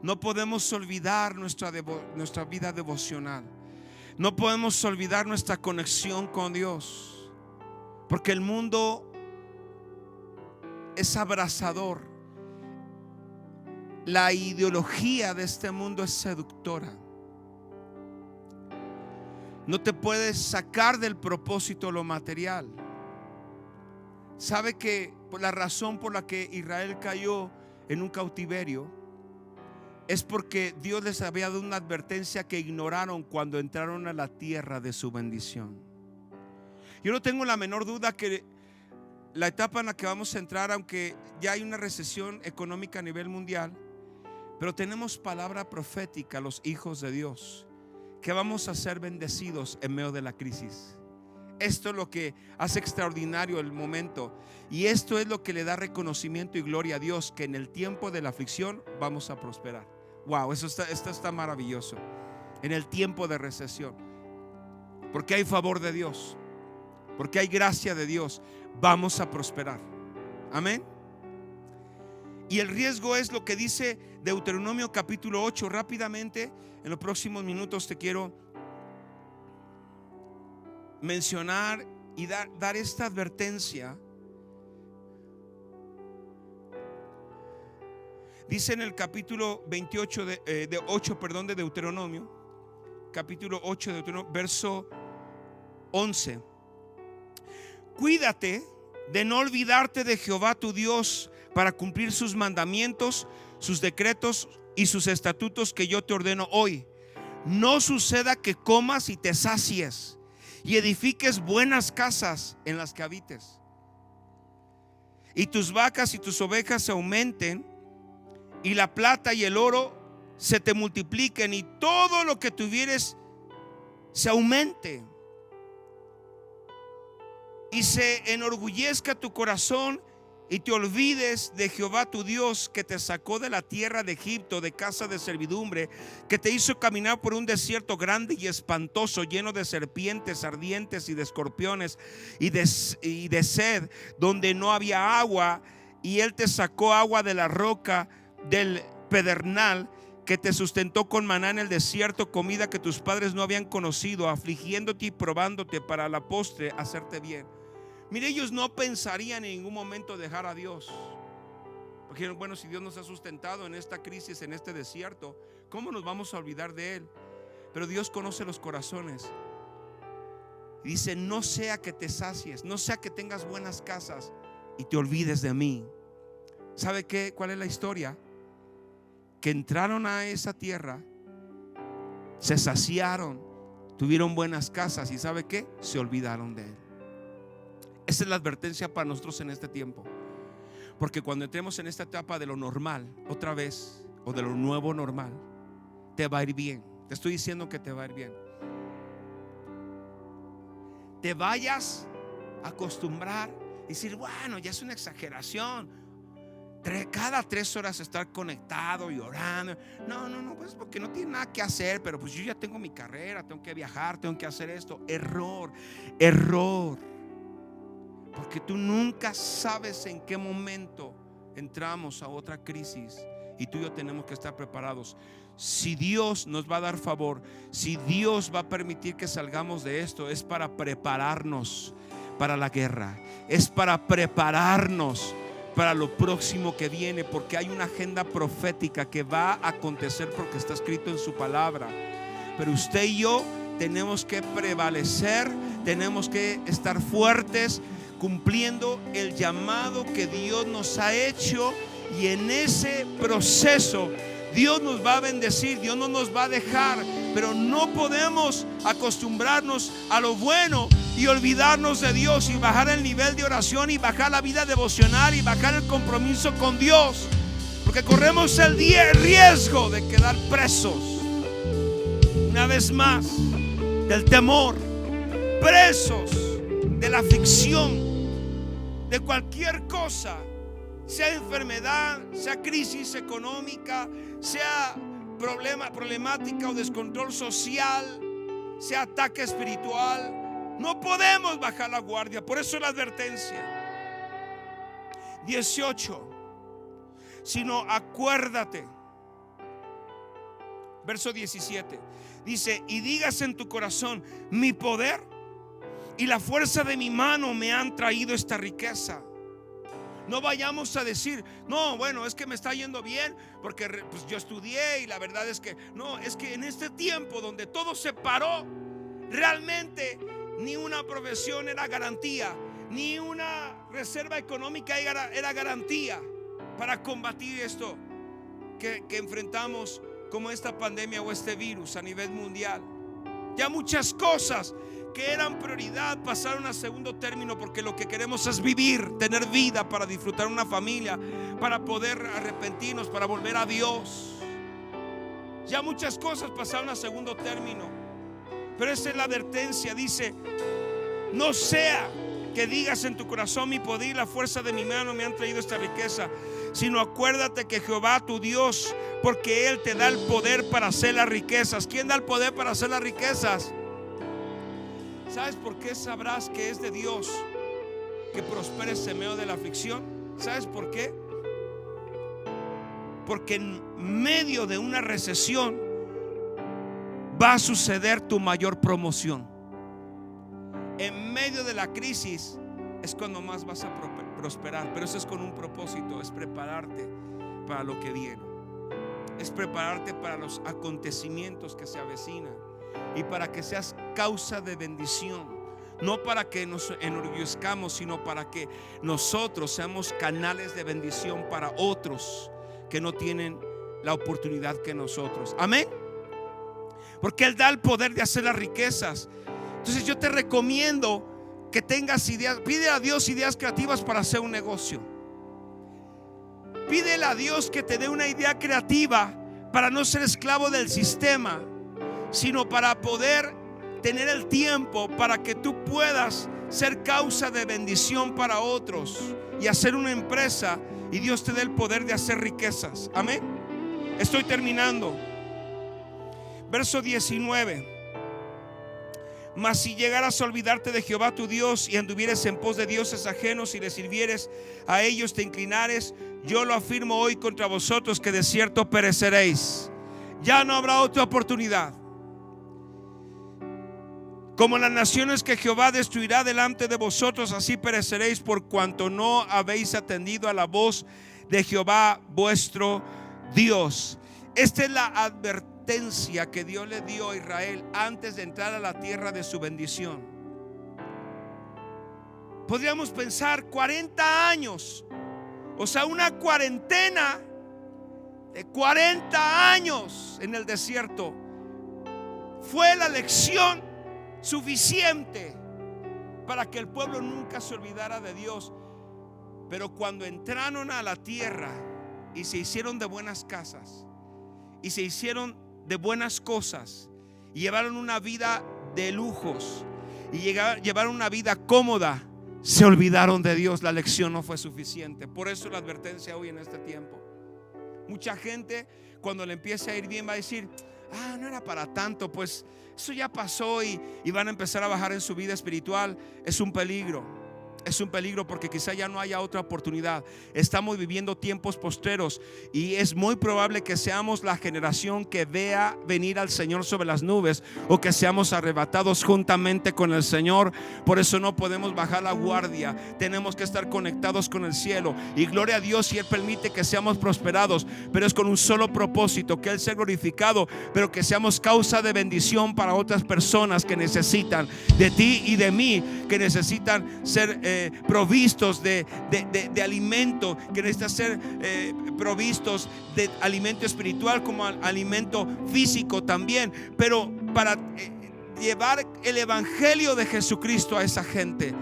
no podemos olvidar nuestra vida devocional, no podemos olvidar nuestra conexión con Dios. Porque el mundo es abrasador. La ideología de este mundo es seductora. No te puedes sacar del propósito lo material. ¿Sabe que la razón por la que Israel cayó en un cautiverio es porque Dios les había dado una advertencia que ignoraron cuando entraron a la tierra de su bendición? Yo no tengo la menor duda que la etapa en la que vamos a entrar, aunque ya hay una recesión económica a nivel mundial, pero tenemos palabra profética, los hijos de Dios, que vamos a ser bendecidos en medio de la crisis. Esto es lo que hace extraordinario el momento, y esto es lo que le da reconocimiento y gloria a Dios, que en el tiempo de la aflicción vamos a prosperar. Wow, esto está maravilloso. En el tiempo de recesión, porque hay favor de Dios, porque hay gracia de Dios, vamos a prosperar. Amén. Y el riesgo es lo que dice Deuteronomio capítulo 8. Rápidamente, en los próximos minutos te quiero mencionar y dar esta advertencia. Dice en el capítulo 28 de Deuteronomio, capítulo 8 de Deuteronomio, verso 11. Cuídate de no olvidarte de Jehová tu Dios para cumplir sus mandamientos, sus decretos y sus estatutos que yo te ordeno hoy. no suceda que comas y te sacies y edifiques buenas casas en las que habites, y tus vacas y tus ovejas se aumenten, y la plata y el oro se te multipliquen, y todo lo que tuvieres se aumente, y se enorgullezca tu corazón, y te olvides de Jehová tu Dios, que te sacó de la tierra de Egipto, de casa de servidumbre, que te hizo caminar por un desierto grande y espantoso, lleno de serpientes ardientes y de escorpiones y de sed, donde no había agua, y él te sacó agua de la roca del pedernal, que te sustentó con maná en el desierto, comida que tus padres no habían conocido, afligiéndote y probándote para a la postre hacerte bien. Mire, ellos no pensarían en ningún momento dejar a Dios, porque bueno, si Dios nos ha sustentado en esta crisis, en este desierto, ¿cómo nos vamos a olvidar de Él? Pero Dios conoce los corazones y dice: no sea que te sacies, no sea que tengas buenas casas y te olvides de mí. ¿Sabe qué? ¿Cuál es la historia? Que entraron a esa tierra, se saciaron, tuvieron buenas casas, y ¿sabe qué? Se olvidaron de Él. Esa es la advertencia para nosotros en este tiempo, porque cuando entremos en esta etapa de lo normal otra vez, o de lo nuevo normal, te va a ir bien. Te estoy diciendo que te va a ir bien. Te vayas a acostumbrar y decir: bueno, ya es una exageración, cada 3 horas estar conectado y orando. No, pues porque no tiene nada que hacer, pero pues yo ya tengo mi carrera, tengo que viajar, tengo que hacer esto. Error. Porque tú nunca sabes en qué momento entramos a otra crisis, y tú y yo tenemos que estar preparados. Si Dios nos va a dar favor, si Dios va a permitir que salgamos de esto, es para prepararnos para la guerra, es para prepararnos para lo próximo que viene, porque hay una agenda profética que va a acontecer, porque está escrito en su palabra. Pero usted y yo tenemos que prevalecer, tenemos que estar fuertes, cumpliendo el llamado que Dios nos ha hecho, y en ese proceso Dios nos va a bendecir, Dios no nos va a dejar. Pero no podemos acostumbrarnos a lo bueno y olvidarnos de Dios, y bajar el nivel de oración, y bajar la vida devocional, y bajar el compromiso con Dios, porque corremos el riesgo de quedar presos una vez más del temor, presos de la aflicción, de cualquier cosa, sea enfermedad, sea crisis económica, sea problemática o descontrol social, sea ataque espiritual. No podemos bajar la guardia. Por eso la advertencia 18: sino acuérdate. Verso 17 dice: y digas en tu corazón: mi poder y la fuerza de mi mano me han traído esta riqueza. No vayamos a decir: no, bueno, es que me está yendo bien porque pues yo estudié, y la verdad es que no, es que en este tiempo donde todo se paró, realmente ni una profesión era garantía, ni una reserva económica era garantía para combatir esto que enfrentamos, como esta pandemia o este virus a nivel mundial. Ya muchas cosas que eran prioridad pasaron a segundo término, porque lo que queremos es vivir, tener vida para disfrutar una familia, para poder arrepentirnos, para volver a Dios. Ya muchas cosas pasaron a segundo término. Pero esa es la advertencia. Dice: no sea que digas en tu corazón: mi poder y la fuerza de mi mano me han traído esta riqueza, sino acuérdate que Jehová tu Dios, porque Él te da el poder para hacer las riquezas. ¿Quién da el poder para hacer las riquezas? ¿Sabes por qué sabrás que es de Dios que prosperes en medio de la aflicción? ¿Sabes por qué? Porque en medio de una recesión va a suceder tu mayor promoción. En medio de la crisis es cuando más vas a prosperar. Pero eso es con un propósito: es prepararte para lo que viene, es prepararte para los acontecimientos que se avecinan, y para que seas causa de bendición. No para que nos enorgullezcamos, sino para que nosotros seamos canales de bendición para otros que no tienen la oportunidad que nosotros. Amén. porque Él da el poder de hacer las riquezas. Entonces yo te recomiendo que tengas ideas. Pide a Dios ideas creativas para hacer un negocio. Pídele a Dios que te dé una idea creativa para no ser esclavo del sistema, sino para poder tener el tiempo para que tú puedas ser causa de bendición para otros y hacer una empresa, y Dios te dé el poder de hacer riquezas. Amén. Estoy terminando. Verso 19. Mas si llegaras a olvidarte de Jehová tu Dios y anduvieres en pos de dioses ajenos y le sirvieres a ellos, te inclinares, yo lo afirmo hoy contra vosotros que de cierto pereceréis. Ya no habrá otra oportunidad. Como las naciones que Jehová destruirá delante de vosotros, así pereceréis, por cuanto no habéis atendido a la voz de Jehová vuestro Dios. Esta es la advertencia que Dios le dio a Israel antes de entrar a la tierra de su bendición. Podríamos pensar 40 años, o sea, una cuarentena de 40 años en el desierto fue la lección suficiente para que el pueblo nunca se olvidara de Dios. Pero cuando entraron a la tierra y se hicieron de buenas casas y se hicieron de buenas cosas y llevaron una vida de lujos y llevaron una vida cómoda, se olvidaron de Dios. La lección no fue suficiente. Por eso la advertencia hoy en este tiempo. Mucha gente, cuando le empiece a ir bien, va a decir: no era para tanto, pues eso ya pasó, y van a empezar a bajar en su vida espiritual. Es un peligro. Es un peligro porque quizá ya no haya otra oportunidad. Estamos viviendo tiempos postreros y es muy probable que seamos la generación que vea venir al Señor sobre las nubes, o que seamos arrebatados juntamente con el Señor. Por eso no podemos bajar la guardia. Tenemos que estar conectados con el cielo, y gloria a Dios si Él permite que seamos prosperados, pero es con un solo propósito: que Él sea glorificado, pero que seamos causa de bendición para otras personas que necesitan de ti y de mí, que necesitan ser provistos de alimento, que necesitan ser provistos de alimento espiritual como alimento físico también, pero para llevar el evangelio de Jesucristo a esa gente.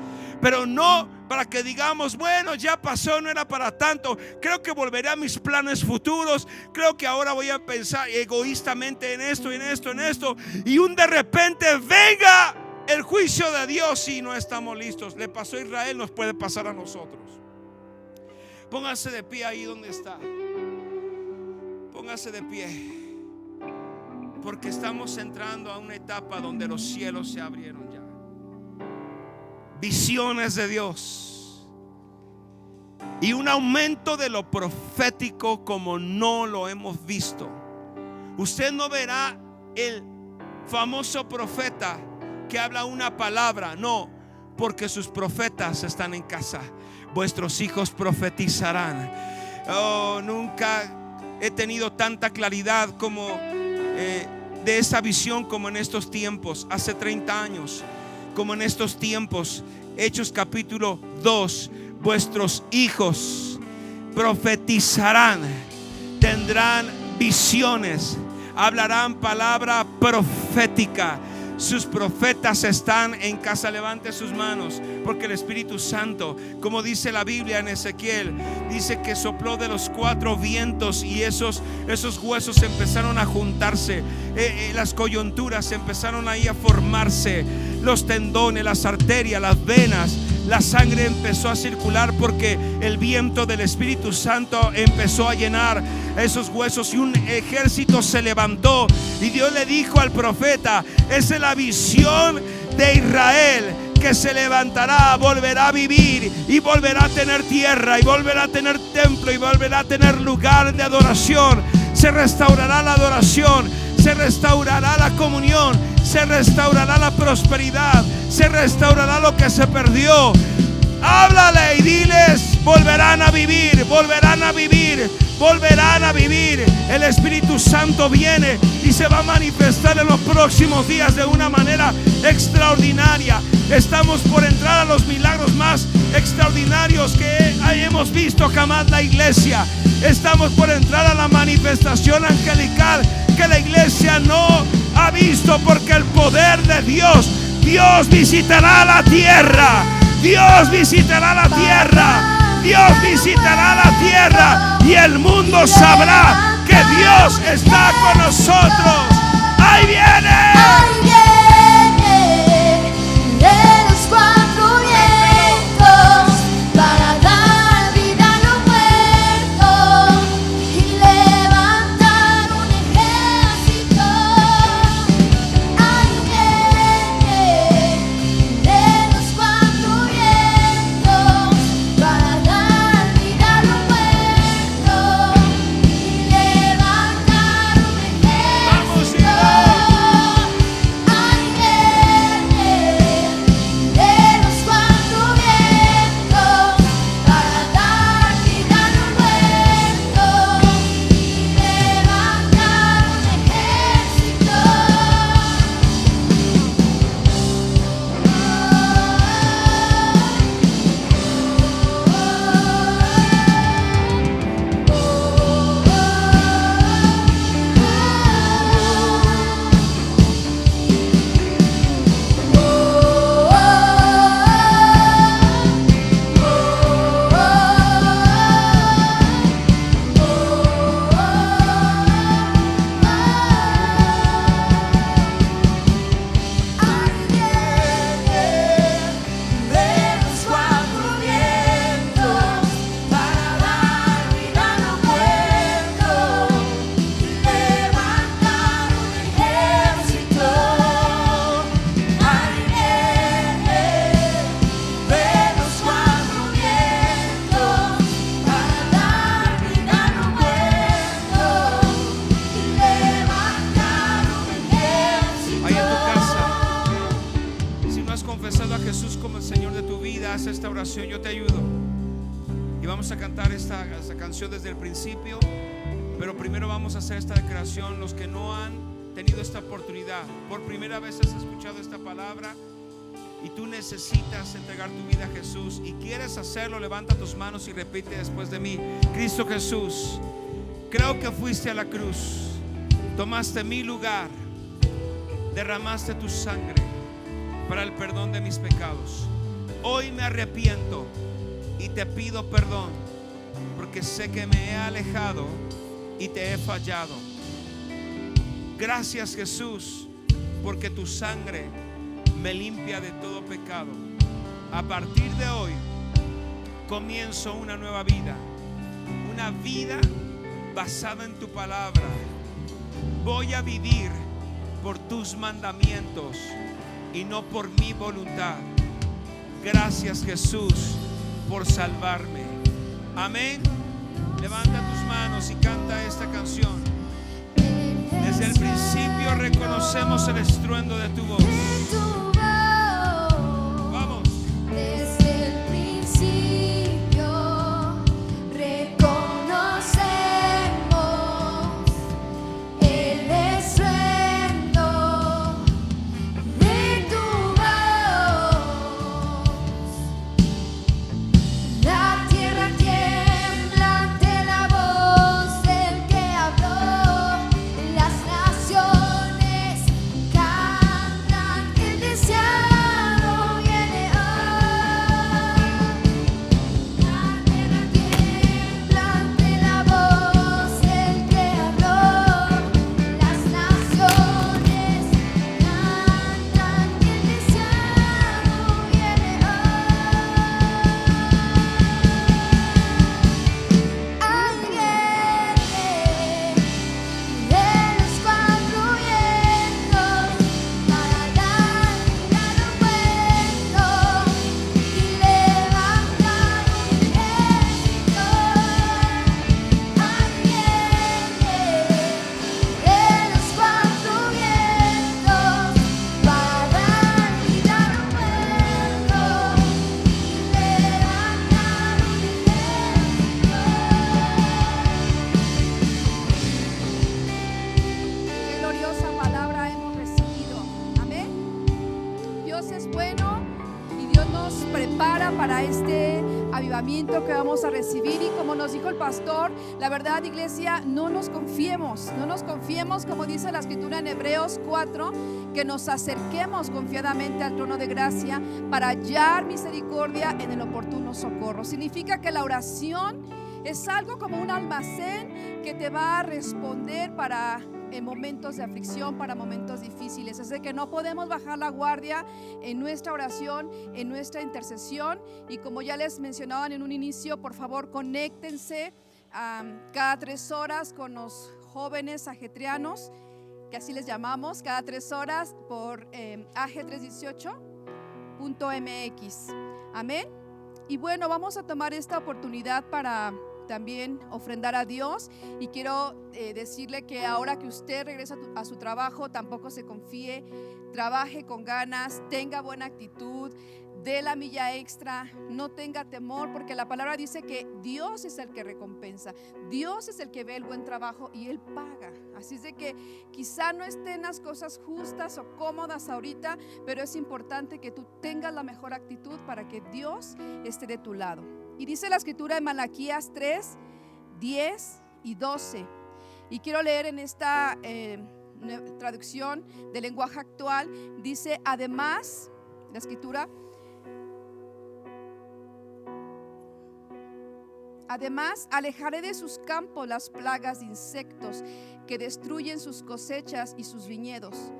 Pero no para que digamos: bueno, ya pasó, no era para tanto, creo que volveré a mis planes futuros, creo que ahora voy a pensar egoístamente en esto, en esto, en esto, y de repente venga el juicio de Dios y no estamos listos. Le pasó a Israel, nos puede pasar a nosotros. Póngase de pie ahí donde está. Póngase de pie, porque estamos entrando a una etapa donde los cielos se abrieron ya. Visiones de Dios y un aumento de lo profético como no lo hemos visto. Usted no verá el famoso profeta que habla una palabra, no, porque sus profetas están en casa. Vuestros hijos profetizarán. Nunca he tenido tanta claridad como de esa visión como en estos tiempos, hace 30 años, como en estos tiempos. Hechos capítulo 2: vuestros hijos profetizarán, tendrán visiones, hablarán palabra profética. Sus profetas están en casa. Levante sus manos, porque el Espíritu Santo, como dice la Biblia en Ezequiel, dice que sopló de los 4 vientos y esos huesos empezaron a juntarse, las coyunturas empezaron ahí a formarse, los tendones, las arterias, las venas, la sangre empezó a circular, porque el viento del Espíritu Santo empezó a llenar esos huesos, y un ejército se levantó. Y Dios le dijo al profeta: esa es la visión de Israel, que se levantará, volverá a vivir y volverá a tener tierra, y volverá a tener templo, y volverá a tener lugar de adoración. Se restaurará la adoración, se restaurará la comunión, se restaurará la prosperidad, se restaurará lo que se perdió. Háblale y diles: volverán a vivir, volverán a vivir, volverán a vivir. El Espíritu Santo viene y se va a manifestar en los próximos días de una manera extraordinaria. Estamos por entrar a los milagros más extraordinarios que hayamos visto jamás la iglesia. Estamos por entrar a la manifestación angelical que la iglesia no ha visto, porque el poder de Dios visitará la tierra. Dios visitará la tierra. Dios visitará la tierra. Y el mundo sabrá que Dios está con nosotros. ¡Ahí viene! Ahí viene de los cuatro vientos para dar vida a lo muerto y levantar un ejército. Ahí viene de los cuatro vientos para dar vida a lo muerto y levantar un ejército. Ahí viene de los cuatro vientos para dar vida a lo muerto y levantar un ejército. Ahí en tu casa, si no has confesado a Jesús como el Señor de tu vida, haz esta oración, yo te ayudo. Y vamos a cantar esta canción desde el principio. Pero primero vamos a hacer esta declaración. Los que no han tenido esta oportunidad, por primera vez has escuchado esta palabra y tú necesitas entregar tu vida a Jesús y quieres hacerlo, levanta tus manos y repite después de mí: Cristo Jesús, creo que fuiste a la cruz, tomaste mi lugar, derramaste tu sangre para el perdón de mis pecados. Hoy me arrepiento y te pido perdón, porque sé que me he alejado y te he fallado. Gracias, Jesús, porque tu sangre me limpia de todo pecado. A partir de hoy comienzo una nueva vida, una vida basada en tu palabra. Voy a vivir por tus mandamientos y no por mi voluntad. Gracias, Jesús, por salvarme. Amén. Levanta tus manos y canta esta canción. Desde el principio reconocemos el estruendo de tu voz. Vamos. Desde el principio reconocemos el estruendo de tu voz. La tierra tiembla ante la voz del que habló. Las naciones cantan el avivamiento que vamos a recibir. Y como nos dijo el pastor, la verdad, iglesia, no nos confiemos, como dice la escritura en Hebreos 4, que nos acerquemos confiadamente al trono de gracia para hallar misericordia en el oportuno socorro. Significa que la oración es algo como un almacén que te va a responder para en momentos de aflicción, para momentos difíciles. Así que no podemos bajar la guardia en nuestra oración, en nuestra intercesión. Y como ya les mencionaban en un inicio, por favor, conéctense cada 3 horas con los jóvenes ajetreanos, que así les llamamos, cada 3 horas por ag318.mx. Amén. Y bueno, vamos a tomar esta oportunidad para también ofrendar a Dios. Y quiero decirle que ahora que usted regresa a su trabajo, tampoco se confíe, trabaje con ganas, tenga buena actitud, dé la milla extra, no tenga temor, porque la palabra dice que Dios es el que recompensa, Dios es el que ve el buen trabajo y Él paga. Así es de que quizá no estén las cosas justas o cómodas ahorita, pero es importante que tú tengas la mejor actitud para que Dios esté de tu lado. Y dice la escritura en Malaquías 3, 10 y 12. Y quiero leer en esta traducción del lenguaje actual. Dice: además, la escritura: además, alejaré de sus campos las plagas de insectos que destruyen sus cosechas y sus viñedos.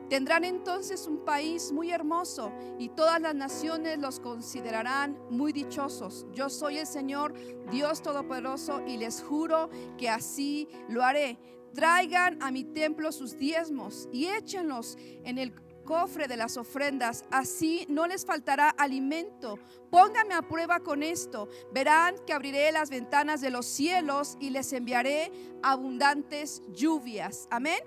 Tendrán entonces un país muy hermoso y todas las naciones los considerarán muy dichosos. Yo soy el Señor, Dios Todopoderoso, y les juro que así lo haré. Traigan a mi templo sus diezmos y échenlos en el cofre de las ofrendas, así no les faltará alimento. Pónganme a prueba con esto, verán que abriré las ventanas de los cielos y les enviaré abundantes lluvias. Amén.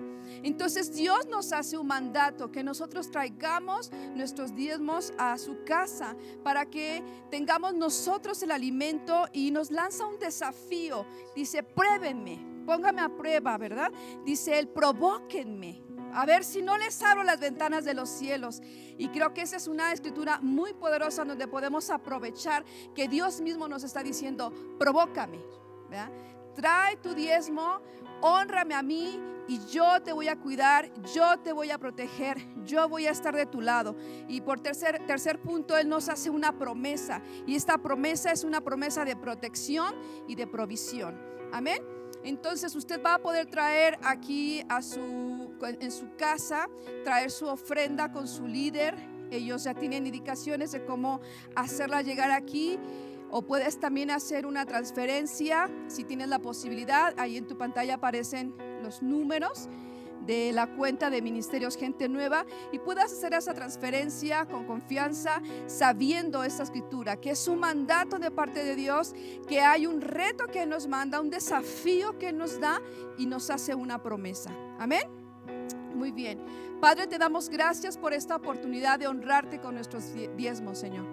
Entonces Dios nos hace un mandato, que nosotros traigamos nuestros diezmos a su casa para que tengamos nosotros el alimento, y nos lanza un desafío. Dice: pruébenme, pónganme a prueba, ¿verdad? Dice él: provóquenme, a ver si no les abro las ventanas de los cielos. Y creo que esa es una escritura muy poderosa donde podemos aprovechar que Dios mismo nos está diciendo: provócame, ¿verdad? Trae tu diezmo, hónrame a mí y yo te voy a cuidar, yo te voy a proteger, yo voy a estar de tu lado. Y por tercer punto, Él nos hace una promesa, y esta promesa es una promesa de protección y de provisión. Amén. Entonces usted va a poder traer aquí en su casa, traer su ofrenda con su líder. Ellos ya tienen indicaciones de cómo hacerla llegar aquí. O puedes también hacer una transferencia si tienes la posibilidad. Ahí en tu pantalla aparecen los números de la cuenta de Ministerios Gente Nueva, y puedas hacer esa transferencia con confianza, sabiendo esta escritura, que es un mandato de parte de Dios, que hay un reto que nos manda, un desafío que nos da y nos hace una promesa. Amén. Muy bien. Padre, te damos gracias por esta oportunidad de honrarte con nuestros diezmos, Señor.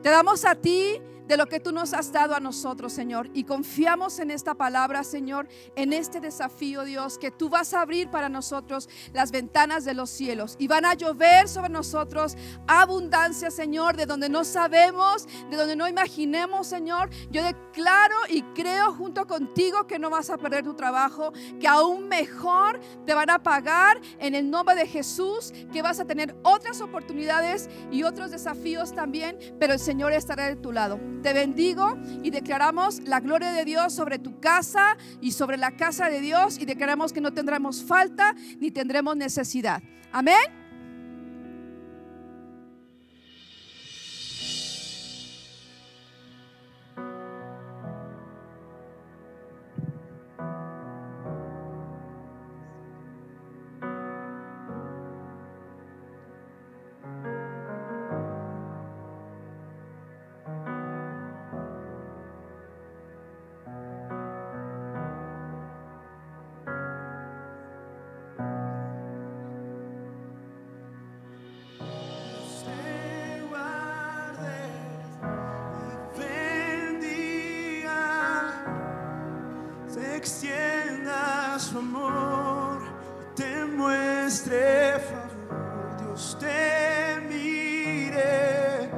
Te damos a ti de lo que tú nos has dado a nosotros, Señor, y confiamos en esta palabra, Señor, en este desafío, Dios, que tú vas a abrir para nosotros las ventanas de los cielos y van a llover sobre nosotros abundancia, Señor, de donde no sabemos, de donde no imaginemos, Señor. Yo declaro y creo junto contigo que no vas a perder tu trabajo, que aún mejor te van a pagar en el nombre de Jesús, que vas a tener otras oportunidades y otros desafíos también, pero el Señor estará de tu lado. Te bendigo y declaramos la gloria de Dios sobre tu casa y sobre la casa de Dios, y declaramos que no tendremos falta ni tendremos necesidad. Amén. Extienda su amor, te muestre favor. Dios te mire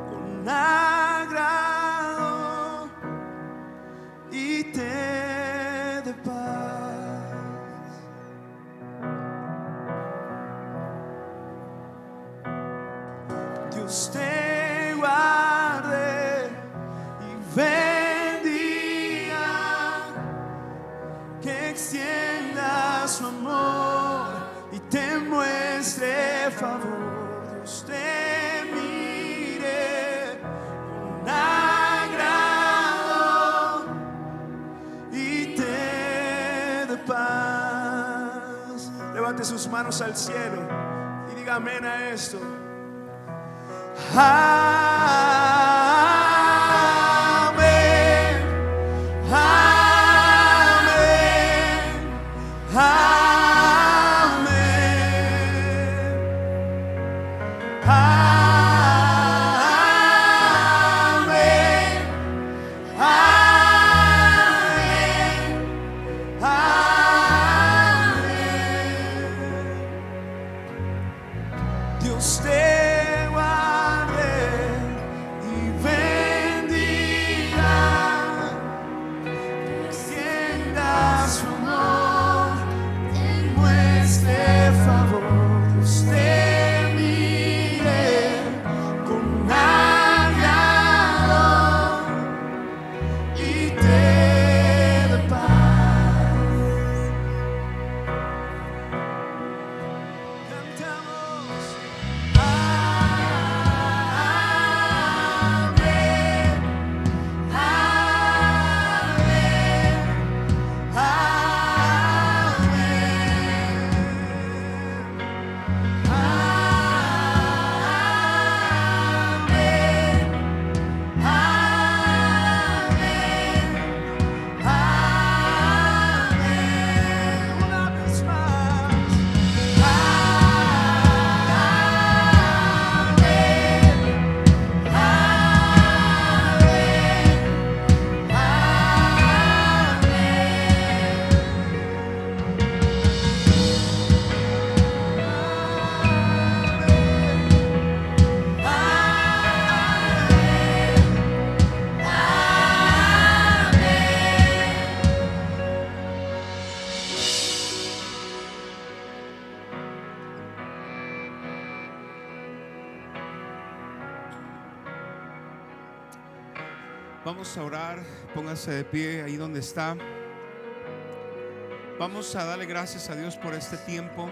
con agrado extienda su amor y te muestre favor. Dios te mire con agrado y te dé paz. Levante sus manos al cielo y diga amén a esto. Amén, amén, amén, amén, amén, amén. Dios te Vamos a orar, póngase de pie ahí donde está. Vamos a darle gracias a Dios por este tiempo.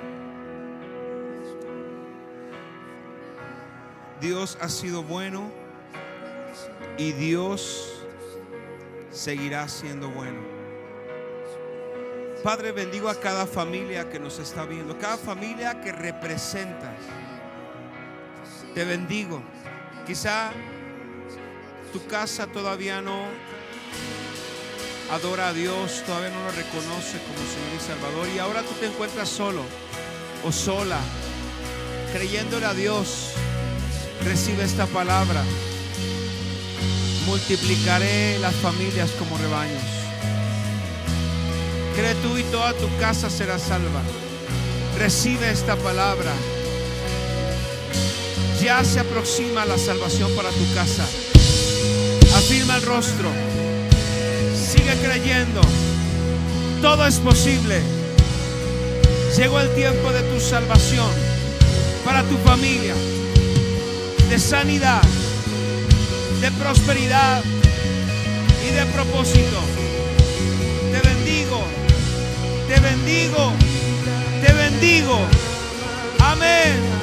Dios ha sido bueno y Dios seguirá siendo bueno. Padre, bendigo a cada familia que nos está viendo, cada familia que representas. Te bendigo. Quizá tu casa todavía no adora a Dios, todavía no lo reconoce como Señor y Salvador, y ahora tú te encuentras solo o sola, creyéndole a Dios. Recibe esta palabra: multiplicaré las familias como rebaños. Cree tú y toda tu casa será salva. Recibe esta palabra. Ya se aproxima la salvación para tu casa. Afirma el rostro. Sigue creyendo. Todo es posible. Llegó el tiempo de tu salvación para tu familia, de sanidad, de prosperidad y de propósito. Te bendigo, te bendigo, te bendigo. Amén.